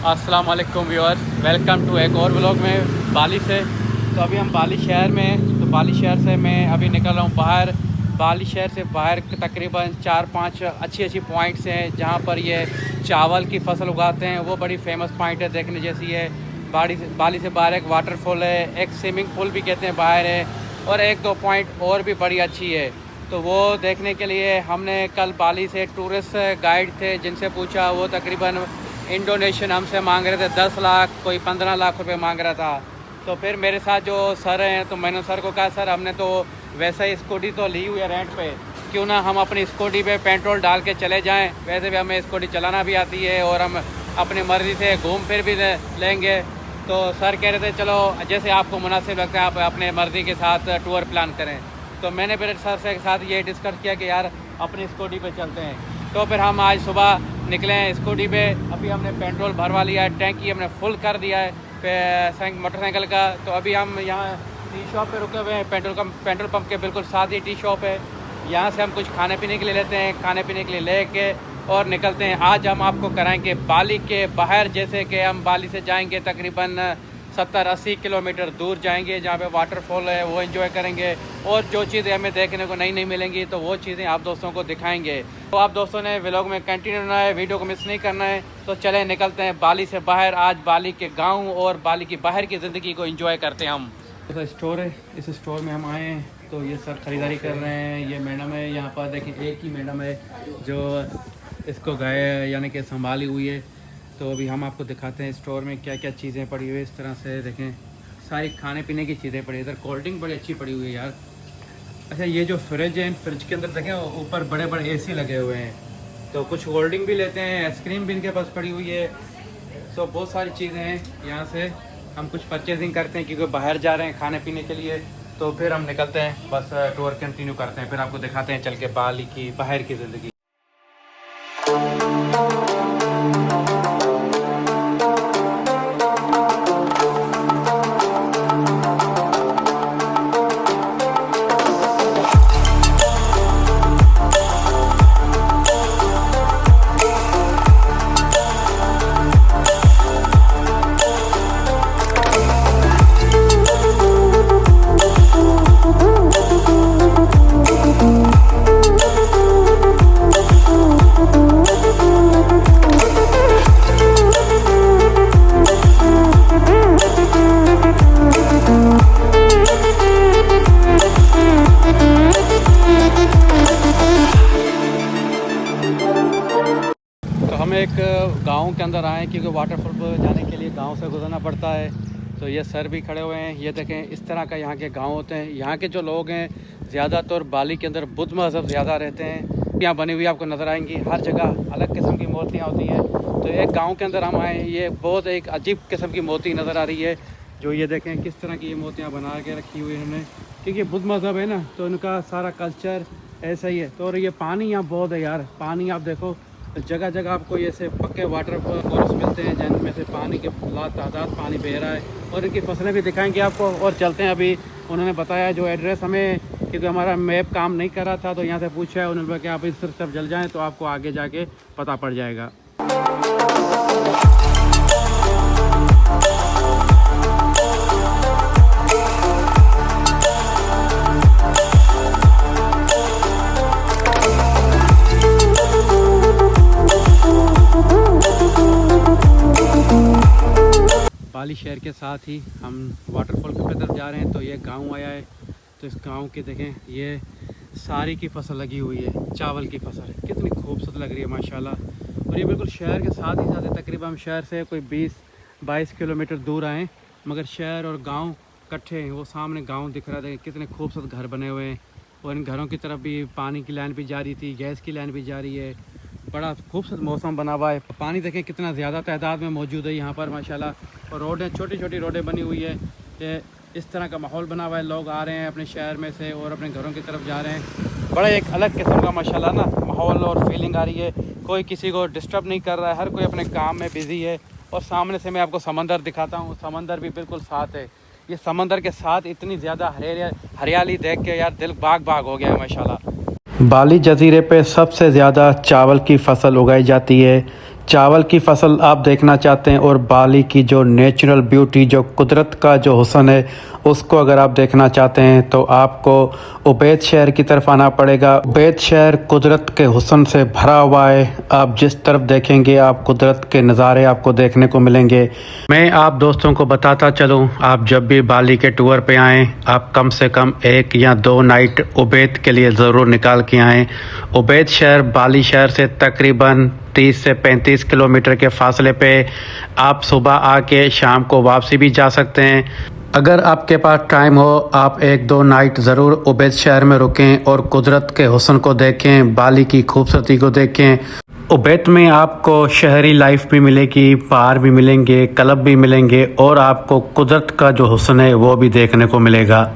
अस्सलाम वालेकुम viewers, welcome to एक और व्लॉग में बाली से। तो अभी हम बाली शहर में हैं। तो बाली शहर से मैं अभी निकल रहा हूँ बाहर। बाली शहर से बाहर तकरीबन 4-5 अच्छी पॉइंट्स हैं जहाँ पर ये चावल की फसल उगाते हैं। वो बड़ी फेमस पॉइंट है, देखने जैसी है। बाली से बाहर एक वाटरफॉल है, एक स्विमिंग पूल भी कहते हैं बाहर है, और 1-2 पॉइंट और भी बड़ी अच्छी है। तो वो देखने के लिए हमने कल बाली से टूरिस्ट गाइड थे जिनसे पूछा, वो तकरीबन इंडोनेशियन हमसे मांग रहे थे 10 लाख, कोई 15 लाख रुपए मांग रहा था। तो फिर मेरे साथ जो सर हैं, तो मैंने सर को कहा सर हमने तो वैसे ही स्कूटी तो ली हुई है रेंट पे, क्यों ना हम अपनी स्कूटी पे पेट्रोल डाल के चले जाएं। वैसे भी हमें स्कूटी चलाना भी आती है और हम अपनी मर्ज़ी से घूम फिर भी लेंगे। तो सर कह रहे थे चलो जैसे आपको मुनासिब लगता है आप अपने मर्ज़ी के साथ टूर प्लान करें। तो मैंने फिर सर से साथ ये डिस्कस किया कि यार अपनी स्कूटी पे चलते हैं। तो फिर हम आज सुबह निकले हैं स्कूटी पे। अभी हमने पेट्रोल भरवा लिया है, टैंकी हमने फुल कर दिया है मोटरसाइकिल का। तो अभी हम यहाँ टी शॉप पे रुके हुए हैं, पेट्रोल पंप के बिल्कुल साथ ही टी शॉप है। यहाँ से हम कुछ खाने पीने के लिए लेते हैं, खाने पीने के लिए लेके और निकलते हैं। आज हम आपको कराएंगे बाली के बाहर, जैसे कि हम बाली से जाएंगे तकरीबन 70-80 किलोमीटर दूर जाएंगे, जहाँ पे वाटरफॉल है, वो एंजॉय करेंगे। और जो चीज़ें हमें देखने को नहीं मिलेंगी तो वो चीज़ें आप दोस्तों को दिखाएंगे। तो आप दोस्तों ने व्लॉग में कंटिन्यू रहना है, वीडियो को मिस नहीं करना है। तो चलें निकलते हैं बाली से बाहर। आज बाली के गाँव और बाली की बाहर की ज़िंदगी को एंजॉय करते हैं हम। तो स्टोर है, इस स्टोर में हम आए हैं। तो ये सर ख़रीदारी कर रहे हैं। ये मैडम है यहाँ पर, देखिए एक ही मैडम है जो इसको गाय यानी कि संभाली हुई है। तो अभी हम आपको दिखाते हैं स्टोर में क्या क्या चीज़ें पड़ी हुई है। इस तरह से देखें, सारी खाने पीने की चीज़ें पड़ी है। इधर कोल्ड ड्रिंक बड़ी अच्छी पड़ी हुई है यार। अच्छा, ये जो फ्रिज है, फ्रिज के अंदर देखें ऊपर बड़े बड़े एसी लगे हुए हैं। तो कुछ कोल्ड ड्रिंक भी लेते हैं, आइसक्रीम भी इनके पास पड़ी हुई है। सो बहुत सारी चीज़ें हैं। यहाँ से हम कुछ परचेजिंग करते हैं क्योंकि बाहर जा रहे हैं खाने पीने के लिए। तो फिर हम निकलते हैं, बस टूर कंटिन्यू करते हैं, फिर आपको दिखाते हैं चल के बाली की बाहर की ज़िंदगी। हम एक गांव के अंदर आए क्योंकि वाटरफॉल पर जाने के लिए गांव से गुजरना पड़ता है। तो ये सर भी खड़े हुए हैं। ये देखें इस तरह का यहाँ के गांव होते हैं। यहाँ के जो लोग हैं ज़्यादातर बाली के अंदर बुद्ध मज़हब ज़्यादा रहते हैं। यहाँ बनी हुई आपको नज़र आएंगी, हर जगह अलग किस्म की मूर्तियाँ होती हैं। तो एक गाँव के अंदर हम आए, ये बहुत एक अजीब किस्म की मूर्ति नज़र आ रही है। जो ये देखें किस तरह की ये मूर्तियाँ बना के रखी हुई है इन्होंने, क्योंकि बुद्ध मज़हब है ना, तो इनका सारा कल्चर ऐसा ही है। तो और ये पानी यहाँ बहुत है यार, पानी आप देखो जगह जगह आपको ये से पक्के वाटर फॉल्स मिलते हैं जिनमें से पानी के तादाद पानी बह रहा है। और इनकी फसलें भी दिखाएंगे आपको। और चलते हैं, अभी उन्होंने बताया जो एड्रेस हमें, क्योंकि हमारा मैप काम नहीं कर रहा था तो यहाँ से पूछा है उन्होंने बोला कि आप इस तरफ जल जाएँ तो आपको आगे जाके पता पड़ जाएगा। बाली शहर के साथ ही हम वाटरफॉल की तरफ जा रहे हैं। तो ये गांव आया है। तो इस गांव के देखें, ये सारी की फसल लगी हुई है, चावल की फसल है, कितनी खूबसूरत लग रही है माशाल्लाह। और ये बिल्कुल शहर के साथ ही साथ है। तकरीबन हम शहर से कोई 20-22 किलोमीटर दूर आए, मगर शहर और गांव इकट्ठे हैं। वो सामने गांव दिख रहा था, कितने खूबसूरत घर बने हुए हैं। और इन घरों की तरफ भी पानी की लाइन भी जा रही थी, गैस की लाइन भी जा रही है। बड़ा खूबसूरत मौसम बना हुआ है। पानी देखें कितना ज़्यादा तादाद में मौजूद है यहाँ पर माशाल्लाह। और रोडें, छोटी छोटी रोडें बनी हुई है। ये इस तरह का माहौल बना हुआ है। लोग आ रहे हैं अपने शहर में से और अपने घरों की तरफ जा रहे हैं। बड़ा एक अलग किस्म का माशाल्लाह ना माहौल और फीलिंग आ रही है। कोई किसी को डिस्टर्ब नहीं कर रहा है, हर कोई अपने काम में बिज़ी है। और सामने से मैं आपको समंदर दिखाता हूँ, समंदर भी बिल्कुल साथ है। ये समंदर के साथ इतनी ज़्यादा हरियाली देख के यार दिल बाग बाग हो गया है माशाल्लाह। बाली जजीरे पे सबसे ज़्यादा चावल की फसल उगाई जाती है। चावल की फसल आप देखना चाहते हैं और बाली की जो नेचुरल ब्यूटी, जो कुदरत का जो हुस्न है, उसको अगर आप देखना चाहते हैं तो आपको उबैद शहर की तरफ आना पड़ेगा। उबैद शहर कुदरत के हुस्न से भरा हुआ है। आप जिस तरफ देखेंगे आप कुदरत के नज़ारे आपको देखने को मिलेंगे। मैं आप दोस्तों को बताता चलूँ, आप जब भी बाली के टूर पे आएँ, आप कम से कम 1 या 2 नाइट उबैद के लिए ज़रूर निकाल के आएँ। उबैद शहर बाली शहर से तकरीबन 30 से 35 किलोमीटर के फासले पे। आप सुबह आके शाम को वापसी भी जा सकते हैं। अगर आपके पास टाइम हो, आप 1-2 नाइट ज़रूर उबैद शहर में रुकें और कुदरत के हुस्न को देखें, बाली की खूबसूरती को देखें। उबैद में आपको शहरी लाइफ भी मिलेगी, बार भी मिलेंगे, क्लब भी मिलेंगे और आपको कुदरत का जो हुस्न है वो भी देखने को मिलेगा।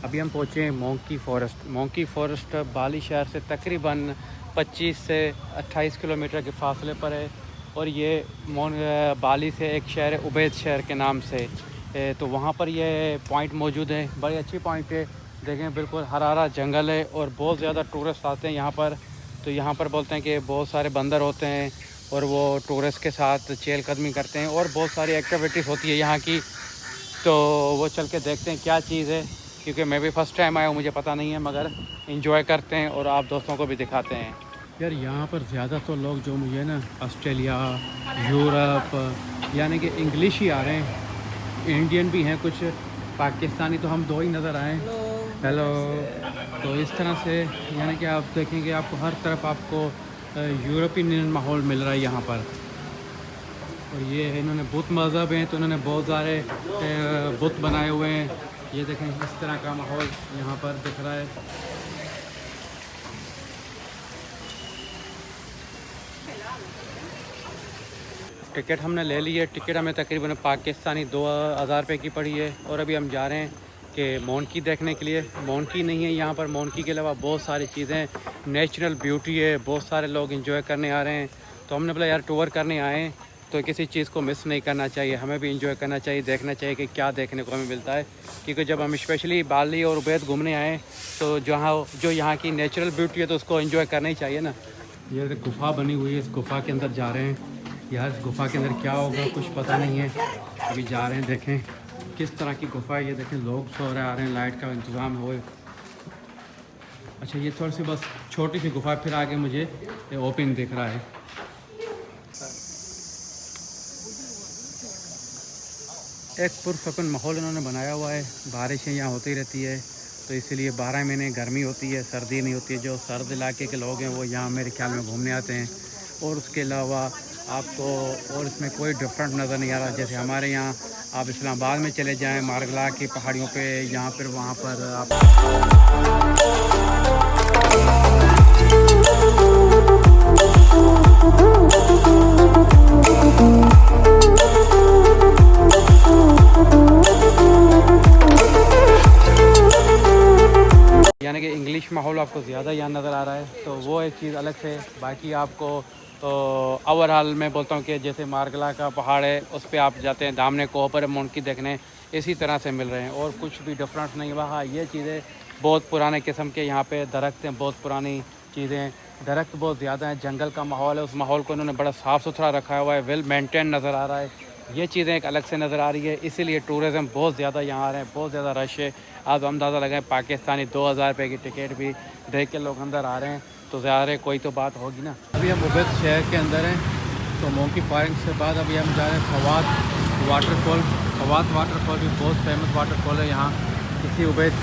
अभी हम पहुँचे हैं मोंकी फ़ॉरेस्ट। मोंकी फ़ॉरेस्ट बाली शहर से तकरीबन 25 से 28 किलोमीटर के फासले पर है और ये बाली से एक शहर है उबैद शहर के नाम से। तो वहाँ पर ये पॉइंट मौजूद है, बड़ी अच्छी पॉइंट है। देखें बिल्कुल हरा हरा जंगल है और बहुत ज़्यादा टूरिस्ट आते हैं यहाँ पर। तो यहाँ पर बोलते हैं कि बहुत सारे बंदर होते हैं और वो टूरिस्ट के साथ चहलकदमी करते हैं और बहुत सारी एक्टिविटीज़ होती है यहाँ की। तो वो चल के देखते हैं क्या चीज़ है, क्योंकि मैं भी फ़र्स्ट टाइम आया हूँ, मुझे पता नहीं है, मगर इंजॉय करते हैं और आप दोस्तों को भी दिखाते हैं। यार यहाँ पर ज़्यादा तो लोग जो मुझे ना ऑस्ट्रेलिया, यूरोप यानी कि इंग्लिश ही आ रहे हैं। इंडियन भी हैं कुछ, पाकिस्तानी तो हम 2 ही नज़र आए। हेलो। तो इस तरह से यानी कि आप देखेंगे आपको हर तरफ आपको यूरोपियन माहौल मिल रहा है यहाँ पर। और ये है, इन्होंने बुत मज़हब हैं तो इन्होंने बहुत सारे बुत बनाए हुए हैं। ये देखें इस तरह का माहौल यहाँ पर दिख रहा है। टिकट हमने ले ली है। टिकट हमें तकरीबन पाकिस्तानी 2000 रुपये की पड़ी है और अभी हम जा रहे हैं कि मोंकी देखने के लिए। मोंकी नहीं है यहाँ पर, मोंकी के अलावा बहुत सारी चीज़ें, नेचुरल ब्यूटी है, बहुत सारे लोग एंजॉय करने आ रहे हैं। तो हमने बोला यार टूर करने आए हैं तो किसी चीज़ को मिस नहीं करना चाहिए, हमें भी एंजॉय करना चाहिए, देखना चाहिए कि क्या देखने को हमें मिलता है। क्योंकि जब हम स्पेशली बाली और उबैद घूमने आए तो जो यहाँ की नेचुरल ब्यूटी है तो उसको एंजॉय करना ही चाहिए ना। ये गुफ़ा बनी हुई है, इस गुफ़ा के अंदर जा रहे हैं। यार इस गुफ़ा के अंदर क्या होगा कुछ पता नहीं है, अभी जा रहे हैं, देखें किस तरह की गुफ़ा है। ये देखें लोग सो रहे आ रहे हैं, लाइट का इंतज़ाम हो। अच्छा ये थोड़ी सी बस छोटी सी गुफ़ा, फिर आगे मुझे ये ओपन दिख रहा है। एक पुरसकून माहौल इन्होंने बनाया हुआ है। बारिशें यहाँ होती रहती है तो इसीलिए 12 महीने गर्मी होती है, सर्दी नहीं होती है। जो सर्द इलाके के लोग हैं वो यहाँ मेरे ख्याल में घूमने आते हैं। और उसके अलावा आपको और इसमें कोई डिफरेंट नज़र नहीं आ रहा। जैसे हमारे यहाँ आप इस्लामाबाद में चले जाएं, मारगला की पहाड़ियों पे, यहाँ पर वहाँ पर आप यानी कि इंग्लिश माहौल आपको ज़्यादा यहाँ नज़र आ रहा है, तो वो एक चीज़ अलग से। बाकी आपको तो ओवरऑल मैं बोलता हूँ कि जैसे मारगला का पहाड़ है उस पर आप जाते हैं दामने को ऊपर मोंकी देखने, इसी तरह से मिल रहे हैं और कुछ भी डिफरेंस नहीं हुआ। हाँ ये चीज़ें बहुत पुराने किस्म के यहाँ पे दरख्त हैं, बहुत पुरानी चीज़ें, दरख्त बहुत ज़्यादा हैं, जंगल का माहौल है, उस माहौल को इन्होंने बड़ा साफ़ सुथरा रखा हुआ है, वेल मेंटेन नज़र आ रहा है। ये चीज़ें एक अलग से नज़र आ रही है, इसीलिए टूरिज़म बहुत ज़्यादा यहाँ आ रहे हैं, बहुत ज़्यादा रश है। आप अंदाज़ा लगाएं पाकिस्तानी 2000 रुपये की टिकट भी देख के लोग अंदर आ रहे हैं, तो ज़्यादा कोई तो बात होगी ना। अभी हम उबैद शहर के अंदर हैं, तो मोंकी फायरिंग से बाद अभी हम जा रहे हैं फवाद वाटरफॉल। फवाद वाटरफॉल भी बहुत फेमस वाटरफॉल है, यहाँ इसी उबैद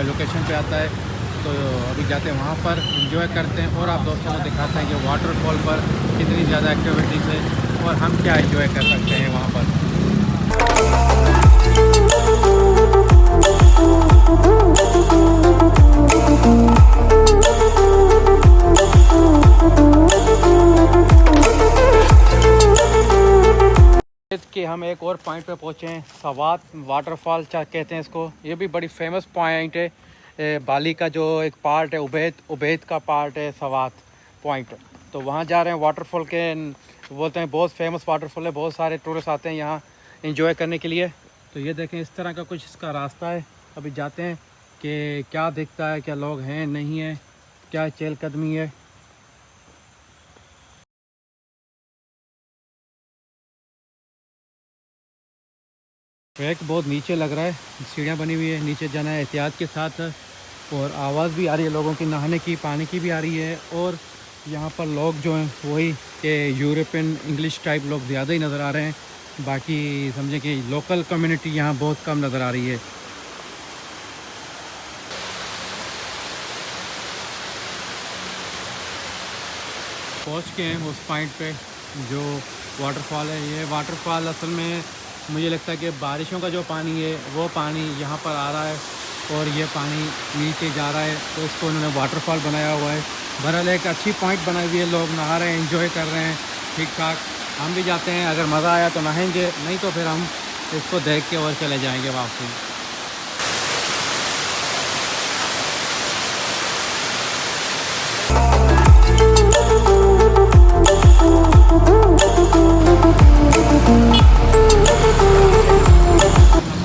लोकेशन पे आता है। तो अभी जाते हैं वहाँ पर, इंजॉय करते हैं और आप दोस्तों को दिखाते हैं कि वाटरफॉल पर कितनी ज़्यादा एक्टिविटीज़ है और हम क्या इंजॉय कर सकते हैं वहाँ पर। कि हम एक और पॉइंट पे पहुँचे हैं, सवात वाटरफॉल कहते हैं इसको। ये भी बड़ी फेमस पॉइंट है, बाली का जो एक पार्ट है, उबैद का पार्ट है सवात पॉइंट। तो वहाँ जा रहे हैं वाटरफॉल के, बोलते हैं बहुत फेमस वाटरफॉल है, बहुत सारे टूरिस्ट आते हैं यहाँ एंजॉय करने के लिए। तो ये देखें इस तरह का कुछ इसका रास्ता है। अभी जाते हैं कि क्या दिखता है, क्या लोग हैं नहीं है, क्या चहलकदमी है। ट्रैक बहुत नीचे लग रहा है, सीढ़ियाँ बनी हुई है, नीचे जाना है एहतियात के साथ। और आवाज़ भी आ रही है लोगों की नहाने की, पानी की भी आ रही है। और यहाँ पर लोग जो हैं वही के यूरोपियन इंग्लिश टाइप लोग ज़्यादा ही नज़र आ रहे हैं। बाकी समझें कि लोकल कम्युनिटी यहाँ बहुत कम नज़र आ रही है। पहुँच के हैं उस पॉइंट पे जो वाटरफॉल है। ये वाटरफॉल असल में मुझे लगता है कि बारिशों का जो पानी है वो पानी यहाँ पर आ रहा है और ये पानी नीचे जा रहा है, तो इसको उन्होंने वाटरफॉल बनाया हुआ है। बहरहाल एक अच्छी पॉइंट बनाई हुई है, लोग नहा रहे हैं, एंजॉय कर रहे हैं ठीक ठाक। हम भी जाते हैं, अगर मज़ा आया तो नहाएंगे, नहीं तो फिर हम इसको देख के और चले जाएंगे वापसी।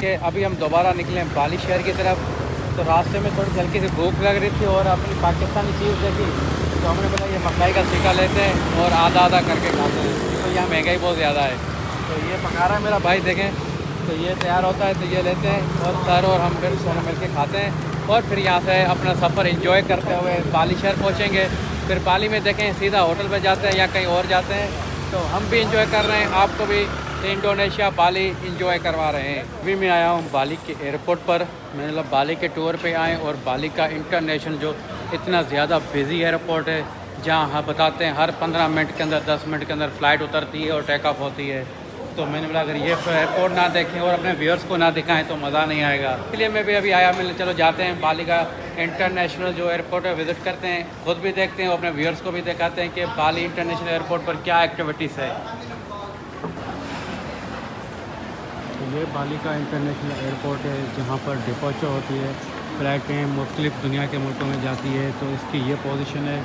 कि अभी हम दोबारा निकले बाली शहर की तरफ। तो रास्ते में थोड़ी हल्की सी भूख लग रही थी और अपनी पाकिस्तानी चीज़ देखी, तो हमने बोला ये मकई का सिक्का लेते हैं और आधा आधा करके खाते हैं, तो यहाँ महंगाई बहुत ज़्यादा है। तो ये पका रहा है मेरा भाई, देखें तो ये तैयार होता है, तो ये लेते हैं और सर और हम फिर दोनों मिल के खाते हैं और फिर यहाँ से अपना सफ़र इंजॉय करते हुए बाली शहर पहुँचेंगे। फिर बाली में देखें सीधा होटल पर जाते हैं या कहीं और जाते हैं। तो हम भी इंजॉय कर रहे हैं, आपको भी इंडोनेशिया बाली इंजॉय करवा रहे हैं। अभी मैं आया हूँ बाली के एयरपोर्ट पर। मैंने मतलब बाली के टूर पे आए और बाली का इंटरनेशनल जो इतना ज़्यादा बिजी एयरपोर्ट है, जहाँ बताते हैं हर 15 मिनट के अंदर 10 मिनट के अंदर फ़्लाइट उतरती है और टेक ऑफ होती है। तो मैंने बोला अगर ये एयरपोर्ट ना देखें और अपने व्यूअर्स को ना दिखाएं तो मज़ा नहीं आएगा। इसलिए मैं भी अभी आया, मैंने चलो जाते हैं बाली का इंटरनेशनल जो एयरपोर्ट है विज़िट करते हैं, खुद भी देखते हैं और अपने व्यूअर्स को भी दिखाते हैं कि बाली इंटरनेशनल एयरपोर्ट पर क्या एक्टिविटीज़ है। ये बाली का इंटरनेशनल एयरपोर्ट है जहाँ पर डिपोचर होती है, फ़्लाइटें मुख्तलिफ़ दुनिया के मुल्कों में जाती है। तो इसकी ये पोजीशन है।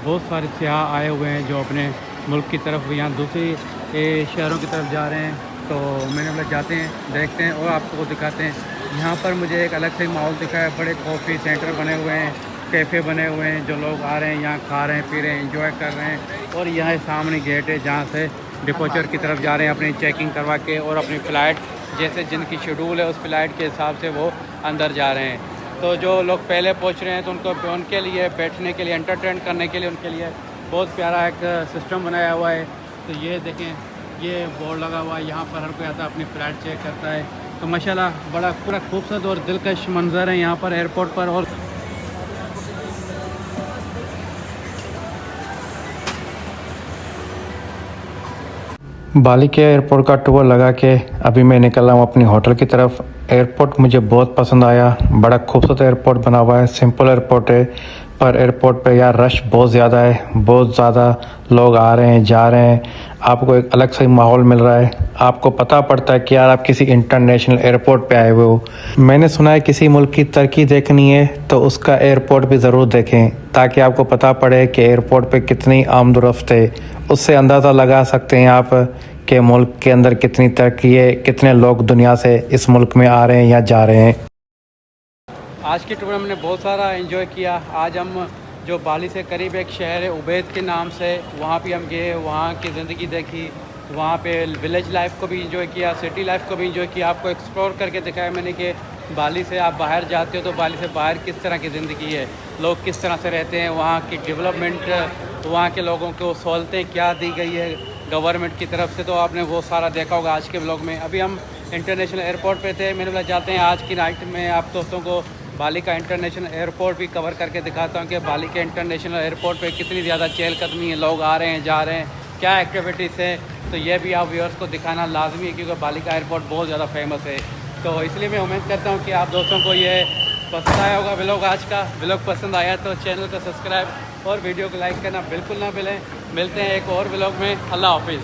बहुत सारे सियाह आए हुए हैं जो अपने मुल्क की तरफ या दूसरी शहरों की तरफ जा रहे हैं। तो मैंने बोला जाते हैं, देखते हैं और आपको दिखाते हैं। यहाँ पर मुझे एक अलग से माहौल दिखा है, बड़े कॉफ़ी सेंटर बने हुए हैं, कैफ़े बने हुए हैं, जो लोग आ रहे हैं यहाँ खा रहे हैं, पी रहे हैं, एंजॉय कर रहे हैं। और यहाँ सामने गेट है जहाँ से डिपोचर की तरफ जा रहे हैं अपनी चेकिंग करवा के और अपनी फ़्लाइट जैसे जिनकी शेड्यूल है उस फ़्लाइट के हिसाब से वो अंदर जा रहे हैं। तो जो लोग पहले पहुंच रहे हैं तो उनके लिए बैठने के लिए, एंटरटेन करने के लिए उनके लिए बहुत प्यारा एक सिस्टम बनाया हुआ है। तो ये देखें, ये बोर्ड लगा हुआ है, यहाँ पर हर कोई आता है अपनी फ़्लाइट चेक करता है। तो माशाल्लाह बड़ा पूरा खूबसूरत और दिलकश मंज़र है यहाँ पर एयरपोर्ट पर। और बाली के एयरपोर्ट का टूर लगा के अभी मैं निकल रहा हूँ अपनी होटल की तरफ। एयरपोर्ट मुझे बहुत पसंद आया, बड़ा खूबसूरत एयरपोर्ट बना हुआ है, सिंपल एयरपोर्ट है, पर एयरपोर्ट पे यार रश बहुत ज़्यादा है, बहुत ज़्यादा लोग आ रहे हैं जा रहे हैं। आपको एक अलग सा माहौल मिल रहा है, आपको पता पड़ता है कि यार आप किसी इंटरनेशनल एयरपोर्ट पे आए हुए हो। मैंने सुना है किसी मुल्क की तरक्की देखनी है तो उसका एयरपोर्ट भी ज़रूर देखें, ताकि आपको पता पड़े कि एयरपोर्ट पे कितनी आमदोरफ्त है। उससे अंदाज़ा लगा सकते हैं आप कि मुल्क के अंदर कितनी तरक्की है, कितने लोग दुनिया से इस मुल्क में आ रहे हैं या जा रहे हैं। आज की टूर में हमने बहुत सारा एंजॉय किया। आज हम जो बाली से करीब एक शहर है उबैद के नाम से, वहाँ भी हम गए, वहाँ की ज़िंदगी देखी, वहाँ पे विलेज लाइफ को भी एंजॉय किया, सिटी लाइफ को भी एंजॉय किया। आपको एक्सप्लोर करके दिखाया मैंने कि बाली से आप बाहर जाते हो तो बाली से बाहर किस तरह की ज़िंदगी है, लोग किस तरह से रहते हैं, वहाँ की डेवलपमेंट, वहाँ के लोगों को सहूलतें क्या दी गई है गवर्नमेंट की तरफ से। तो आपने वो सारा देखा होगा आज के ब्लॉग में। अभी हम इंटरनेशनल एयरपोर्ट पे थे, मैंने बोला जाते हैं आज की नाइट में आप दोस्तों को बाली का इंटरनेशनल एयरपोर्ट भी कवर करके दिखाता हूँ कि बाली के इंटरनेशनल एयरपोर्ट पे कितनी ज़्यादा चहलकदमी है, लोग आ रहे हैं जा रहे हैं, क्या एक्टिविटीज़ है। तो ये भी आप व्यूअर्स को दिखाना लाजमी है क्योंकि बाली का एयरपोर्ट बहुत ज़्यादा फेमस है। तो इसलिए मैं उम्मीद करता हूँ कि आप दोस्तों को ये पसंद आया होगा व्लॉग। आज का व्लॉग पसंद आया तो चैनल को सब्सक्राइब और वीडियो को लाइक करना बिल्कुल ना भूलें। मिलते हैं एक और व्लॉग में। अल्लाह हाफिज़।